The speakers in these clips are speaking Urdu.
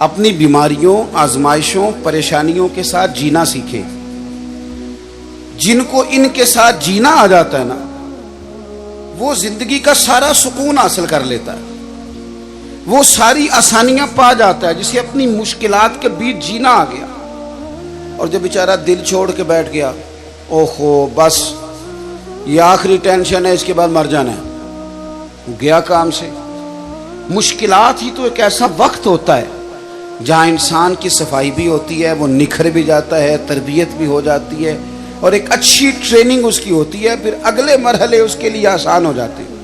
اپنی بیماریوں، آزمائشوں، پریشانیوں کے ساتھ جینا سیکھیں۔ جن کو ان کے ساتھ جینا آ جاتا ہے نا، وہ زندگی کا سارا سکون حاصل کر لیتا ہے، وہ ساری آسانیاں پا جاتا ہے، جسے اپنی مشکلات کے بیچ جینا آ گیا۔ اور جب بیچارہ دل چھوڑ کے بیٹھ گیا، اوہو بس یہ آخری ٹینشن ہے، اس کے بعد مر جانا ہے، گیا کام سے۔ مشکلات ہی تو ایک ایسا وقت ہوتا ہے جہاں انسان کی صفائی بھی ہوتی ہے، وہ نکھر بھی جاتا ہے، تربیت بھی ہو جاتی ہے، اور ایک اچھی ٹریننگ اس کی ہوتی ہے، پھر اگلے مرحلے اس کے لیے آسان ہو جاتے ہیں۔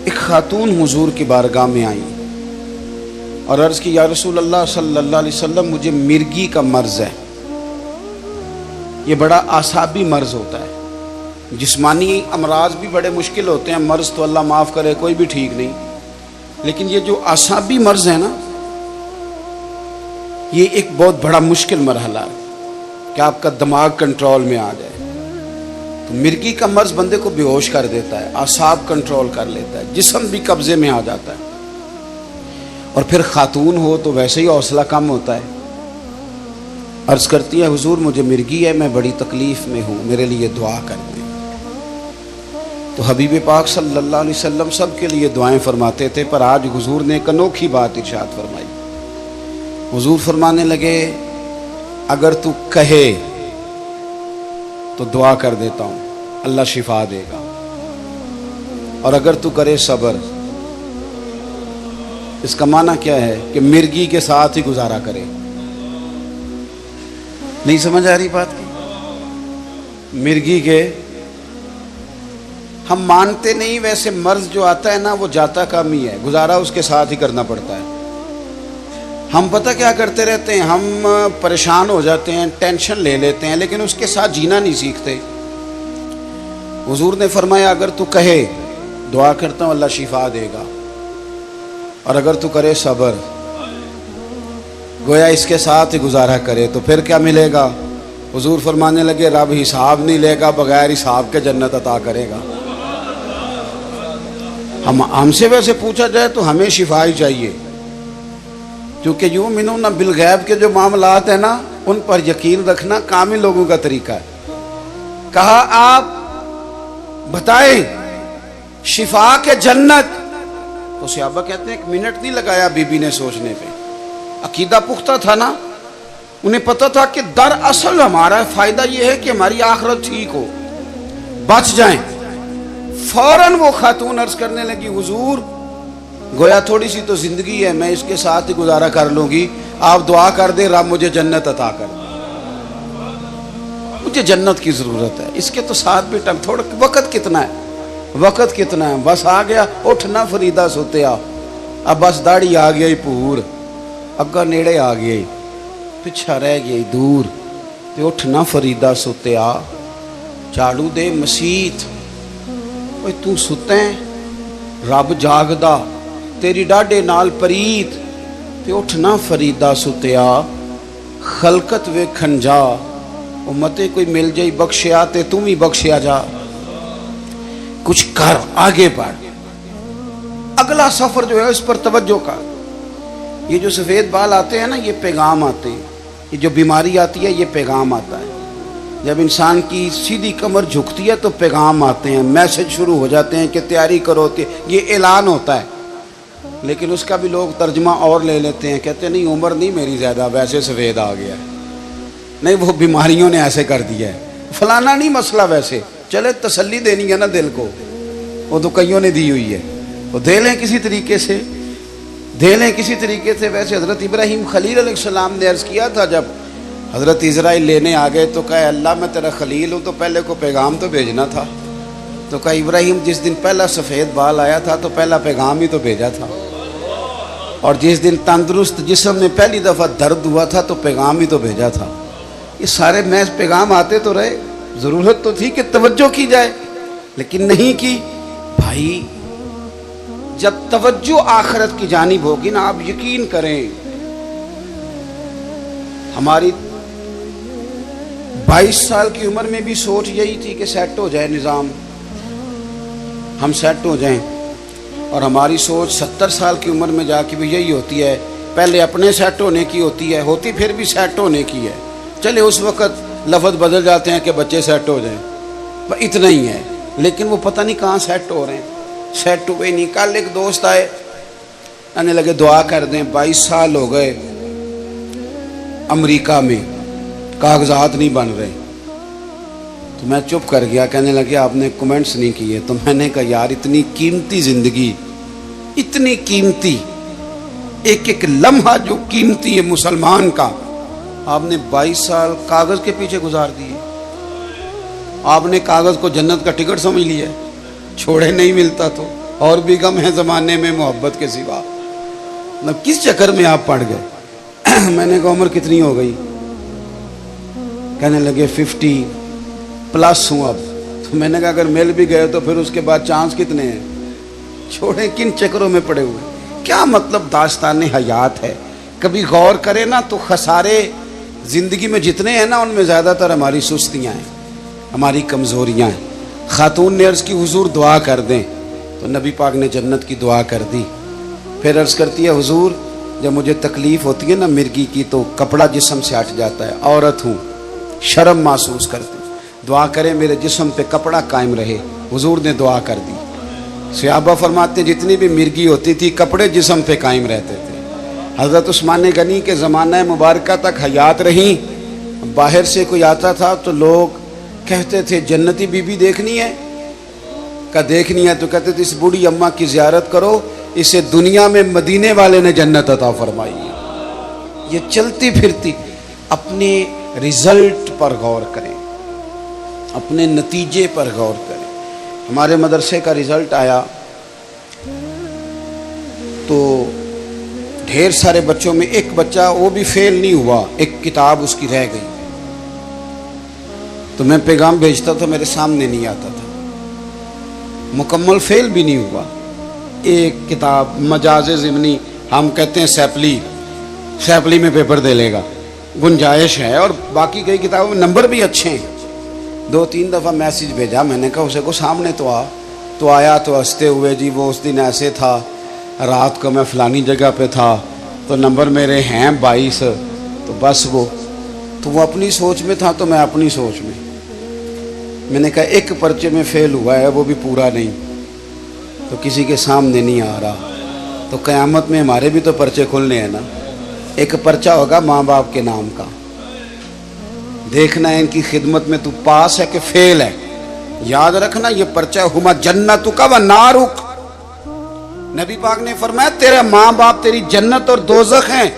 ایک خاتون حضور کی بارگاہ میں آئی اور عرض کی، یا رسول اللہ صلی اللہ علیہ وسلم، مجھے مرگی کا مرض ہے۔ یہ بڑا اعصابی مرض ہوتا ہے، جسمانی امراض بھی بڑے مشکل ہوتے ہیں، مرض تو اللہ معاف کرے کوئی بھی ٹھیک نہیں، لیکن یہ جو اعصابی مرض ہے نا، یہ ایک بہت بڑا مشکل مرحلہ ہے کہ آپ کا دماغ کنٹرول میں آ جائے۔ تو مرگی کا مرض بندے کو بے ہوش کر دیتا ہے، اعصاب کنٹرول کر لیتا ہے، جسم بھی قبضے میں آ جاتا ہے، اور پھر خاتون ہو تو ویسے ہی حوصلہ کم ہوتا ہے۔ عرض کرتی ہے، حضور مجھے مرگی ہے، میں بڑی تکلیف میں ہوں، میرے لیے دعا کر دیں۔ تو حبیب پاک صلی اللہ علیہ وسلم سب کے لیے دعائیں فرماتے تھے، پر آج حضور نے ایک انوکھی بات ارشاد فرمائی۔ حضور فرمانے لگے، اگر تو کہے تو دعا کر دیتا ہوں، اللہ شفا دے گا، اور اگر تو کرے صبر۔ اس کا معنی کیا ہے کہ مرگی کے ساتھ ہی گزارا کرے۔ نہیں سمجھ آ رہی بات کی؟ مرگی کے ہم مانتے نہیں، ویسے مرض جو آتا ہے نا وہ جاتا کم ہی ہے، گزارا اس کے ساتھ ہی کرنا پڑتا ہے۔ ہم پتہ کیا کرتے رہتے ہیں، ہم پریشان ہو جاتے ہیں، ٹینشن لے لیتے ہیں، لیکن اس کے ساتھ جینا نہیں سیکھتے۔ حضور نے فرمایا، اگر تو کہے دعا کرتا ہوں اللہ شفا دے گا، اور اگر تو کرے صبر، گویا اس کے ساتھ ہی گزارا کرے، تو پھر کیا ملے گا؟ حضور فرمانے لگے، رب حساب نہیں لے گا، بغیر حساب کے جنت عطا کرے گا۔ ہم سے ویسے پوچھا جائے تو ہمیں شفا ہی چاہیے، کیونکہ یؤمنون بالغیب کے جو معاملات ہیں نا، ان پر یقین رکھنا کامل لوگوں کا طریقہ ہے۔ کہا آپ بتائیں شفا کے جنت، تو صحابہ کہتے ہیں ایک منٹ نہیں لگایا بی بی نے سوچنے پہ، عقیدہ پختہ تھا نا، انہیں پتہ تھا کہ دراصل ہمارا فائدہ یہ ہے کہ ہماری آخرت ٹھیک ہو، بچ جائیں۔ فوراً وہ خاتون عرض کرنے لگی، حضور گویا تھوڑی سی تو زندگی ہے، میں اس کے ساتھ ہی گزارا کر لوں گی، آپ دعا کر دیں رب مجھے جنت عطا کر دے، مجھے جنت کی ضرورت ہے۔ اس کے تو ساتھ بھی تھوڑا وقت کتنا ہے، وقت کتنا ہے، بس آ گیا، اٹھنا فریدہ سوتیا، اب بس داڑھی آ گیا ہی پور، اگا نیڑے آ گیا ہی، پچھا رہ گیا ہی دور، تے اٹھنا فریدہ سوتیا، جھاڑو دے مسیت، اوے تو ستیں رب جاگدا، تیری ڈاڈے نال پریت، تے اٹھنا فریدہ ستیا، خلقت ویکھن جا، امتے کوئی مل جائی بخشیا تے تم ہی بخشیا جا، کچھ کر، آگے بڑھ۔ اگلا سفر جو ہے اس پر توجہ کر۔ یہ جو سفید بال آتے ہیں نا، یہ پیغام آتے ہیں، یہ جو بیماری آتی ہے یہ پیغام آتا ہے۔ جب انسان کی سیدھی کمر جھکتی ہے تو پیغام آتے ہیں، میسج شروع ہو جاتے ہیں کہ تیاری کرو، یہ اعلان ہوتا ہے، لیکن اس کا بھی لوگ ترجمہ اور لے لیتے ہیں، کہتے ہیں نہیں عمر نہیں میری زیادہ، ویسے سفید آ گیا ہے، نہیں وہ بیماریوں نے ایسے کر دیا ہے، فلانا نہیں مسئلہ، ویسے چلے تسلی دینی ہے نا دل کو، وہ تو کئیوں نے دی ہوئی ہے، وہ دے لیں کسی طریقے سے، دے لیں کسی طریقے سے۔ ویسے حضرت ابراہیم خلیل علیہ السلام نے عرض کیا تھا، جب حضرت اسرائیل لینے آ گئے تو کہا اللہ میں تیرا خلیل ہوں، تو پہلے کو پیغام تو بھیجنا تھا، تو کہا ابراہیم جس دن پہلا سفید بال آیا تھا تو پہلا پیغام ہی تو بھیجا تھا، اور جس دن تندرست جسم میں پہلی دفعہ درد ہوا تھا تو پیغام ہی تو بھیجا تھا۔ یہ سارے محض پیغام آتے تو رہے، ضرورت تو تھی کہ توجہ کی جائے، لیکن نہیں کی۔ بھائی جب توجہ آخرت کی جانب ہوگی نا، آپ یقین کریں، ہماری 22 سال کی عمر میں بھی سوچ یہی تھی کہ سیٹ ہو جائے نظام، ہم سیٹ ہو جائیں، اور ہماری سوچ 70 سال کی عمر میں جا کے بھی یہی ہوتی ہے پہلے اپنے سیٹ ہونے کی ہوتی پھر بھی سیٹ ہونے کی ہے. چلے اس وقت لفظ بدل جاتے ہیں کہ بچے سیٹ ہو جائیں، اتنا ہی ہے. لیکن وہ پتہ نہیں کہاں سیٹ ہو رہے ہیں، سیٹ ہوئے نہیں. کل ایک دوست آئے، کہنے لگے دعا کر دیں، 22 سال ہو گئے امریکہ میں، کاغذات نہیں بن رہے. تو میں چپ کر گیا. کہنے لگے آپ نے کمنٹس نہیں کیے. تو میں نے کہا یار اتنی قیمتی زندگی، اتنی قیمتی، ایک ایک لمحہ جو قیمتی ہے مسلمان کا، آپ نے 22 سال کاغذ کے پیچھے گزار دیے. آپ نے کاغذ کو جنت کا ٹکٹ سمجھ لیا، چھوڑے نہیں ملتا تو. اور بھی غم ہے زمانے میں محبت کے سوا. مطلب کس چکر میں آپ پڑ گئے؟ میں نے کہا عمر کتنی ہو گئی؟ کہنے لگے 50+ ہوں اب. تو میں نے کہا اگر مل بھی گئے تو پھر اس کے بعد چانس کتنے ہیں؟ چھوڑیں، کن چکروں میں پڑے ہوئے. کیا مطلب داستان حیات ہے. کبھی غور کرے نا تو خسارے زندگی میں جتنے ہیں نا، ان میں زیادہ تر ہماری سستیاں ہیں، ہماری کمزوریاں ہیں. خاتون نے عرض کی حضور دعا کر دیں، تو نبی پاک نے جنت کی دعا کر دی. پھر عرض کرتی ہے حضور جب مجھے تکلیف ہوتی ہے نا مرگی کی تو کپڑا جسم سے ہٹ جاتا ہے، عورت ہوں، شرم محسوس کرتی، دعا کریں میرے جسم پہ کپڑا قائم رہے. حضور نے دعا کر دی. صحابہ فرماتے ہیں جتنی بھی مرگی ہوتی تھی کپڑے جسم پہ قائم رہتے تھے. حضرت عثمان غنی کے زمانہ مبارکہ تک حیات رہیں. باہر سے کوئی آتا تھا تو لوگ کہتے تھے جنتی بی بی دیکھنی ہے؟ کہ دیکھنی ہے. تو کہتے تھے اس بوڑھی اماں کی زیارت کرو، اسے دنیا میں مدینے والے نے جنت عطا فرمائی ہے. یہ چلتی پھرتی. اپنے رزلٹ پر غور کریں، اپنے نتیجے پر غور کریں. ہمارے مدرسے کا رزلٹ آیا تو ڈھیر سارے بچوں میں ایک بچہ وہ بھی فیل نہیں ہوا، ایک کتاب اس کی رہ گئی. تو میں پیغام بھیجتا تھا، میرے سامنے نہیں آتا تھا. مکمل فیل بھی نہیں ہوا. ایک کتاب مجاز ضمنی، ہم کہتے ہیں سیپلی میں پیپر دے لے گا، گنجائش ہے. اور باقی کئی کتابوں میں نمبر بھی اچھے ہیں. 2-3 دفعہ میسیج بھیجا. میں نے کہا اسے کو سامنے تو آیا تو ہنستے ہوئے جی وہ اس دن ایسے تھا، رات کو میں فلانی جگہ پہ تھا تو نمبر میرے ہیں 22. تو بس وہ اپنی سوچ میں تھا تو میں اپنی سوچ میں. میں نے کہا ایک پرچے میں فیل ہوا ہے وہ بھی پورا نہیں، تو کسی کے سامنے نہیں آ رہا. تو قیامت میں ہمارے بھی تو پرچے کھلنے ہیں نا. ایک پرچہ ہوگا ماں باپ کے نام کا، دیکھنا ہے ان کی خدمت میں تو پاس ہے کہ فیل ہے. یاد رکھنا یہ پرچہ ہما جنتک و نارک. نبی پاک نے فرمایا تیرے ماں باپ تیری جنت اور دوزخ ہیں.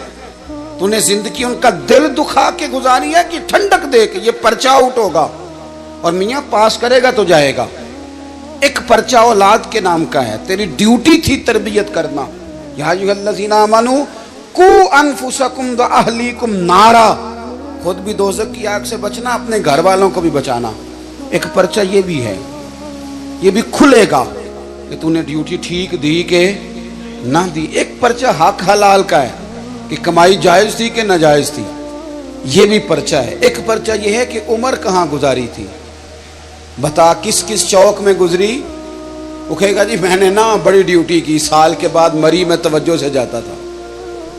تو نے زندگی ان کا دل دکھا کے گزاری ہے کہ ٹھنڈک دے کے؟ یہ پرچہ آؤٹ ہوگا. اور میاں پاس کرے گا تو جائے گا. ایک پرچہ اولاد کے نام کا ہے، تیری ڈیوٹی تھی تربیت کرنا. یا ایھا الذین آمنوا قوا انفسکم واہلیکم نارا. خود بھی دوزخ کی آگ سے بچنا، اپنے گھر والوں کو بھی بچانا. ایک پرچہ یہ بھی ہے، یہ بھی کھلے گا کہ تو نے ڈیوٹی ٹھیک دی کہ نہ دی. ایک پرچہ حق حلال کا ہے کہ کمائی جائز تھی کہ ناجائز تھی، یہ بھی پرچہ ہے. ایک پرچہ یہ ہے کہ عمر کہاں گزاری تھی، بتا کس کس چوک میں گزری. وہ کہے گا جی میں نے نا بڑی ڈیوٹی کی، سال کے بعد مری میں توجہ سے جاتا تھا،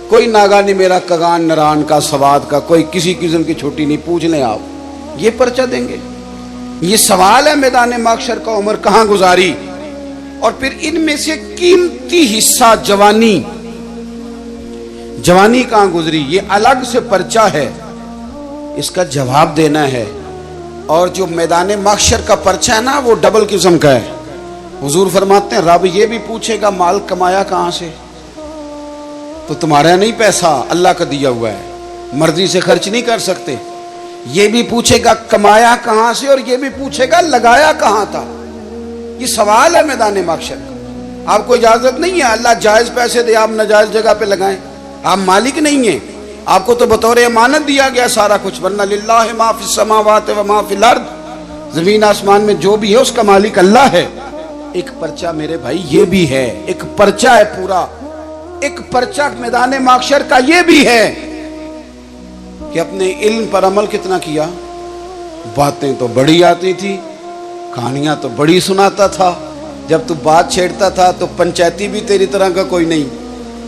کوئی ناگا نہیں میرا کگان نران کا سواد کا، کوئی کسی قسم کی چھٹی نہیں. پوچھ لیں آپ، یہ پرچہ دیں گے؟ یہ سوال ہے میدان محشر کا، عمر کہاں گزاری. اور پھر ان میں سے قیمتی حصہ جوانی کہاں گزری، یہ الگ سے پرچہ ہے، اس کا جواب دینا ہے. اور جو میدان محشر کا پرچہ ہے نا وہ ڈبل قسم کا ہے. حضور فرماتے ہیں رب یہ بھی پوچھے گا مال کمایا کہاں سے، تو تمہارا نہیں پیسہ اللہ کا دیا ہوا ہے، مرضی سے خرچ نہیں کر سکتے. یہ بھی پوچھے گا کمایا کہاں سے، اور یہ بھی پوچھے گا لگایا کہاں تھا. یہ سوال ہے میدان محشر کا. آپ کو اجازت نہیں ہے اللہ جائز پیسے دے آپ ناجائز جگہ پہ لگائیں. آپ مالک نہیں ہیں، آپ کو تو بطور امانت دیا گیا سارا کچھ. ورنہ للہ ما فی السماوات و ما فی الارض، زمین آسمان میں جو بھی ہے اس کا مالک اللہ ہے. ایک پرچہ میرے بھائی یہ بھی ہے، ایک پرچہ ہے پورا. ایک پرچہ میدان محشر کا یہ بھی ہے کہ اپنے علم پر عمل کتنا کیا. باتیں تو بڑی آتی تھی، کہانیاں تو بڑی سناتا تھا، جب تو بات چھیڑتا تھا تو پنچایتی بھی تیری طرح کا کوئی نہیں،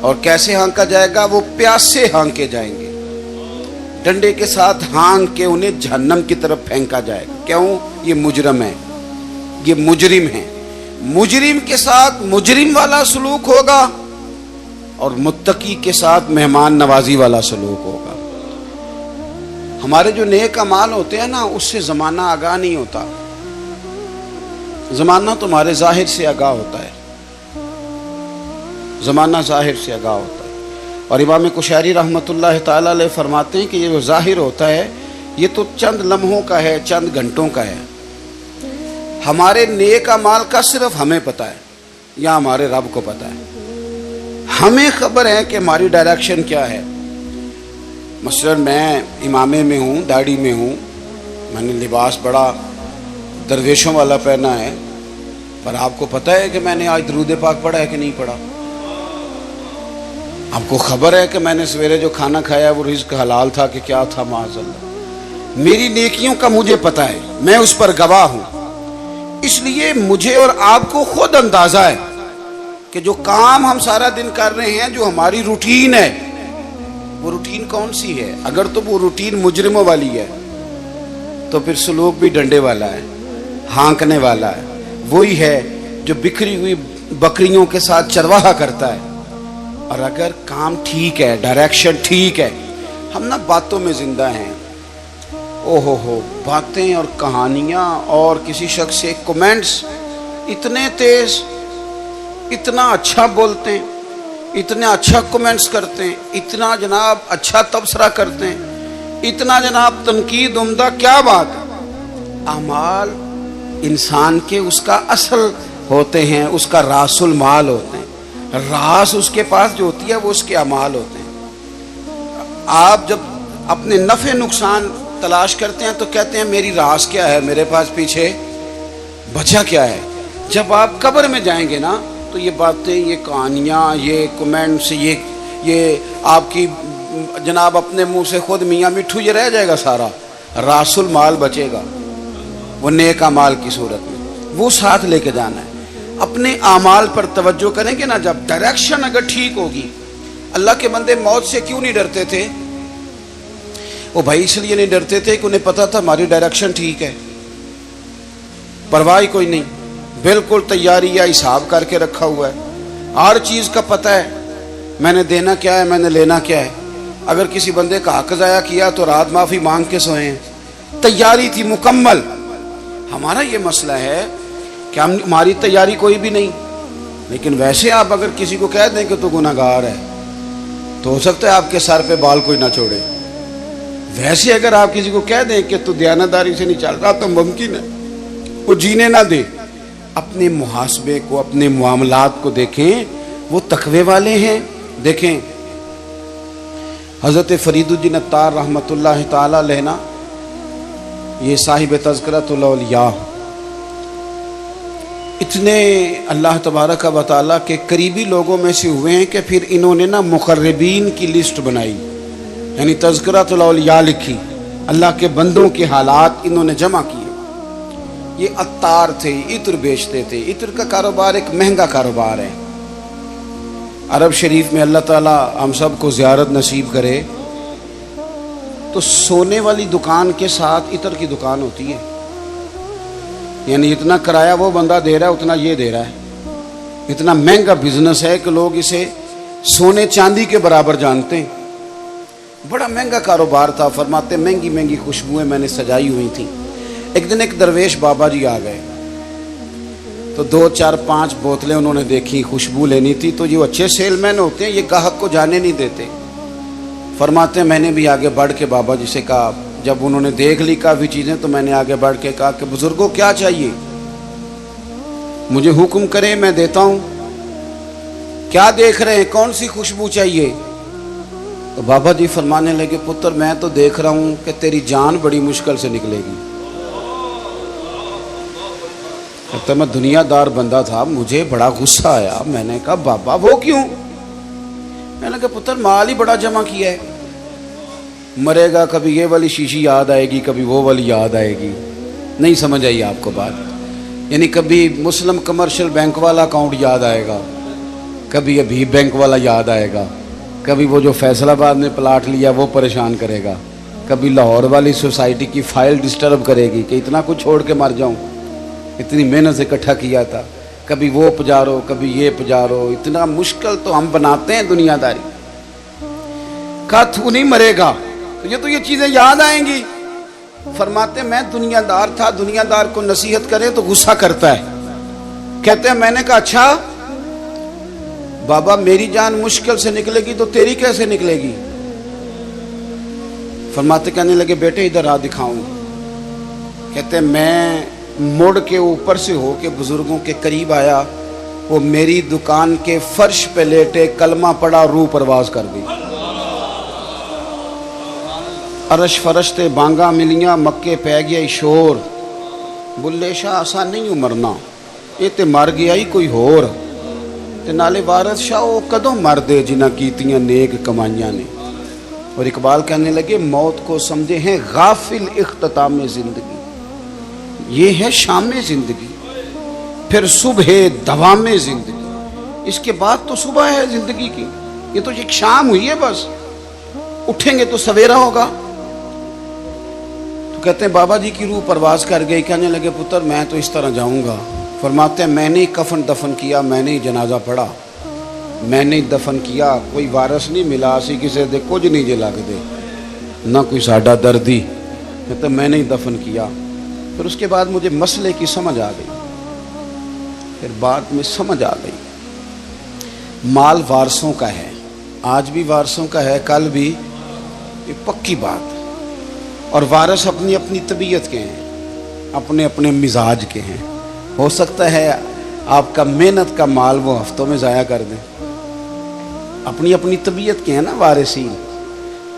اور کیسے ہانکا جائے گا؟ وہ پیاسے ہانکے جائیں گے، ڈنڈے کے ساتھ ہانک کے انہیں جہنم کی طرف پھینکا جائے گا۔ کیوں؟ یہ مجرم ہے، یہ مجرم ہے۔ مجرم کے ساتھ مجرم والا سلوک ہوگا اور متقی کے ساتھ مہمان نوازی والا سلوک ہوگا۔ ہمارے جو نیک اعمال ہوتے ہیں نا، اس سے زمانہ آگاہ نہیں ہوتا، زمانہ تمہارے ظاہر سے آگاہ ہوتا ہے، زمانہ ظاہر سے آگاہ ہوتا ہے۔ اور امام کشیری رحمۃ اللہ تعالی علیہ فرماتے ہیں کہ یہ جو ظاہر ہوتا ہے یہ تو چند لمحوں کا ہے، چند گھنٹوں کا ہے۔ ہمارے نیک اعمال کا صرف ہمیں پتہ ہے یا ہمارے رب کو پتہ ہے؟ ہمیں خبر ہے کہ ہماری ڈائریکشن کیا ہے۔ مثلا میں امامے میں ہوں، داڑھی میں ہوں، میں نے لباس بڑا درویشوں والا پہنا ہے، پر آپ کو پتہ ہے کہ میں نے آج درود پاک پڑھا ہے کہ نہیں پڑھا؟ آپ کو خبر ہے کہ میں نے سویرے جو کھانا کھایا وہ رزق حلال تھا کہ کیا تھا؟ معاذ اللہ۔ میری نیکیوں کا مجھے پتہ ہے، میں اس پر گواہ ہوں۔ اس لیے مجھے اور آپ کو خود اندازہ ہے کہ جو کام ہم سارا دن کر رہے ہیں، جو ہماری روٹین ہے، وہ روٹین کون سی ہے؟ اگر تو وہ روٹین مجرموں والی ہے تو پھر سلوک بھی ڈنڈے والا ہے، ہانکنے والا ہے۔ وہی ہے جو بکھری ہوئی بکریوں کے ساتھ چرواہا کرتا ہے۔ اور اگر کام ٹھیک ہے، ڈائریکشن ٹھیک ہے، ہم نا باتوں میں زندہ ہیں، اوہو باتیں اور کہانیاں اور کسی شخص سے کومنٹس اتنے تیز، اتنا اچھا بولتے ہیں، اتنا اچھا کومنٹس کرتے ہیں، اتنا جناب اچھا تبصرہ کرتے ہیں، اتنا جناب تنقید عمدہ۔ کیا بات ہے؟ اعمال انسان کے اس کا اصل ہوتے ہیں، اس کا راس المال ہوتے ہیں، راس اس کے پاس جو ہوتی ہے وہ اس کے اعمال ہوتے ہیں۔ آپ جب اپنے نفع نقصان تلاش کرتے ہیں تو کہتے ہیں میری راس کیا ہے، میرے پاس پیچھے بچا کیا ہے؟ جب آپ قبر میں جائیں گے نا تو یہ باتیں، یہ کہانیاں، یہ کومنٹس، یہ آپ کی جناب اپنے منہ سے خود میاں مٹھو یہ رہ جائے گا، سارا راس المال بچے گا وہ نیک اعمال کی صورت میں، وہ ساتھ لے کے جانا ہے۔ اپنے اعمال پر توجہ کریں گے نا، جب ڈائریکشن اگر ٹھیک ہوگی۔ اللہ کے بندے موت سے کیوں نہیں ڈرتے تھے؟ وہ بھائی اس لیے نہیں ڈرتے تھے کہ انہیں پتا تھا ہماری ڈائریکشن ٹھیک ہے، پرواہ کوئی نہیں، بالکل تیاری یا حساب کر کے رکھا ہوا ہے، ہر چیز کا پتہ ہے میں نے دینا کیا ہے، میں نے لینا کیا ہے۔ اگر کسی بندے کا حق ضائع کیا تو رات معافی مانگ کے سوئے ہیں، تیاری تھی مکمل۔ ہمارا یہ مسئلہ ہے کہ ہماری تیاری کوئی بھی نہیں، لیکن ویسے آپ اگر کسی کو کہہ دیں کہ تو گناہ گار ہے تو ہو سکتا ہے آپ کے سر پہ بال کوئی نہ چھوڑے۔ ویسے اگر آپ کسی کو کہہ دیں کہ تو دیانتداری سے نہیں چل رہا تو ممکن ہے وہ جینے نہ دے۔ اپنے محاسبے کو، اپنے معاملات کو دیکھیں، وہ تقوی والے ہیں۔ دیکھیں حضرت فرید الدین عطار رحمۃ اللہ تعالی علیہ نا، یہ صاحب تذکرۃ الاولیاء، اتنے اللہ تبارک و تعالیٰ کے قریبی لوگوں میں سے ہوئے ہیں کہ پھر انہوں نے نا مقربین کی لسٹ بنائی، یعنی تذکرۃ الاولیاء لکھی، اللہ کے بندوں کے حالات انہوں نے جمع کیے۔ یہ عطار تھے، عطر بیچتے تھے۔ عطر کا کاروبار ایک مہنگا کاروبار ہے۔ عرب شریف میں اللہ تعالیٰ ہم سب کو زیارت نصیب کرے تو سونے والی دکان کے ساتھ عطر کی دکان ہوتی ہے، یعنی اتنا کرایہ وہ بندہ دے رہا ہے اتنا یہ دے رہا ہے۔ اتنا مہنگا بزنس ہے کہ لوگ اسے سونے چاندی کے برابر جانتے ہیں۔ بڑا مہنگا کاروبار تھا۔ فرماتے مہنگی مہنگی خوشبوئیں میں نے سجائی ہوئی تھیں۔ ایک دن ایک درویش بابا جی آ گئے تو 2 4 5 بوتلیں انہوں نے دیکھی، خوشبو لینی تھی۔ تو جو اچھے سیل مین ہوتے ہیں یہ گاہک کو جانے نہیں دیتے۔ فرماتے میں نے بھی آگے بڑھ کے بابا جی سے کہا، جب انہوں نے دیکھ لی کافی چیزیں تو میں نے آگے بڑھ کے کہا کہ بزرگوں کیا چاہیے، مجھے حکم کریں میں دیتا ہوں۔ کیا دیکھ رہے ہیں، کون سی خوشبو چاہیے؟ تو بابا جی فرمانے لگے پتر میں تو دیکھ رہا ہوں کہ تیری جان بڑی مشکل سے نکلے گی۔ تو میں دنیا دار بندہ تھا، مجھے بڑا غصہ آیا۔ میں نے کہا بابا وہ کیوں؟ میں نے کہا پتر مال ہی بڑا جمع کیا ہے، مرے گا کبھی یہ والی شیشی یاد آئے گی، کبھی وہ والی یاد آئے گی۔ نہیں سمجھ آئی آپ کو بات؟ یعنی کبھی مسلم کمرشل بینک والا اکاؤنٹ یاد آئے گا، کبھی ابھی بینک والا یاد آئے گا، کبھی وہ جو فیصل آباد میں پلاٹ لیا وہ پریشان کرے گا، کبھی لاہور والی سوسائٹی کی فائل ڈسٹرب کرے گی کہ اتنا کچھ چھوڑ کے مر جاؤں، اتنی محنت سے اکٹھا کیا تھا، کبھی وہ پجارو کبھی یہ پجارو، اتنا مشکل تو ہم بناتے ہیں دنیا داری۔ کہا تو نہیں مرے گا تو یہ چیزیں یاد آئیں گی۔ فرماتے میں دنیا دار تھا، دنیا دار کو نصیحت کرے تو غصہ کرتا ہے۔ کہتے ہیں میں نے کہا اچھا بابا میری جان مشکل سے نکلے گی تو تیری کیسے نکلے گی؟ فرماتے کہنے لگے بیٹے ادھر آ دکھاؤں۔ کہتے ہیں میں مڑ کے اوپر سے ہو کے بزرگوں کے قریب آیا، وہ میری دکان کے فرش پہ لیٹے کلمہ پڑا، روح پرواز کر گئی۔ عرش فرشتے بانگا ملیاں، مکے پہ گیا شور، بلے شاہ آسا نہیں مرنا، یہ تے مر گیا ہی کوئی ہور، تے نالے وارث شاہ وہ کدوں مر دے جنہ کیتیاں نیک کمائیاں نے۔ اور اقبال کہنے لگے موت کو سمجھے ہیں غافل اختتام زندگی، یہ ہے شام زندگی، پھر صبح دوام زندگی، اس کے بعد تو صبح ہے زندگی کی، یہ تو ایک شام ہوئی ہے بس، اٹھیں گے تو سویرا ہوگا۔ تو کہتے ہیں بابا جی کی روح پرواز کر گئی۔ کہنے لگے پتر میں تو اس طرح جاؤں گا۔ فرماتے ہیں میں نے کفن دفن کیا، میں نے جنازہ پڑھا، میں نے دفن کیا، کوئی وارث نہیں ملا، اسی کسی دے کچھ نہیں جے لگ دے، نہ کوئی ساڈا دردی۔ کہتے ہیں میں نے دفن کیا۔ پھر اس کے بعد مجھے مسئلے کی سمجھ آ گئی، پھر بعد میں سمجھ آ گئی مال وارثوں کا ہے، آج بھی وارثوں کا ہے، کل بھی، یہ پکی بات۔ اور وارث اپنی اپنی طبیعت کے ہیں، اپنے اپنے مزاج کے ہیں۔ ہو سکتا ہے آپ کا محنت کا مال وہ ہفتوں میں ضائع کر دیں، اپنی اپنی طبیعت کے ہیں نا وارثین۔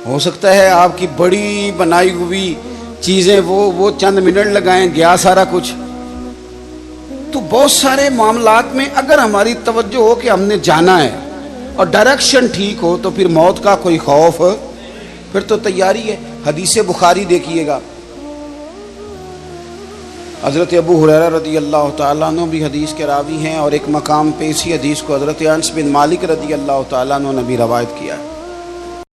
ہو سکتا ہے آپ کی بڑی بنائی ہوئی چیزیں وہ چند منٹ لگائیں، گیا سارا کچھ۔ تو بہت سارے معاملات میں اگر ہماری توجہ ہو کہ ہم نے جانا ہے اور ڈائریکشن ٹھیک ہو تو پھر موت کا کوئی خوف، پھر تو تیاری ہے۔ حدیث بخاری دیکھیے گا، حضرت ابو ہریرہ رضی اللہ تعالیٰ عنہ بھی حدیث کے راوی ہیں، اور ایک مقام پہ اسی حدیث کو حضرت انس بن مالک رضی اللہ تعالیٰ عنہ نے بھی روایت کیا ہے۔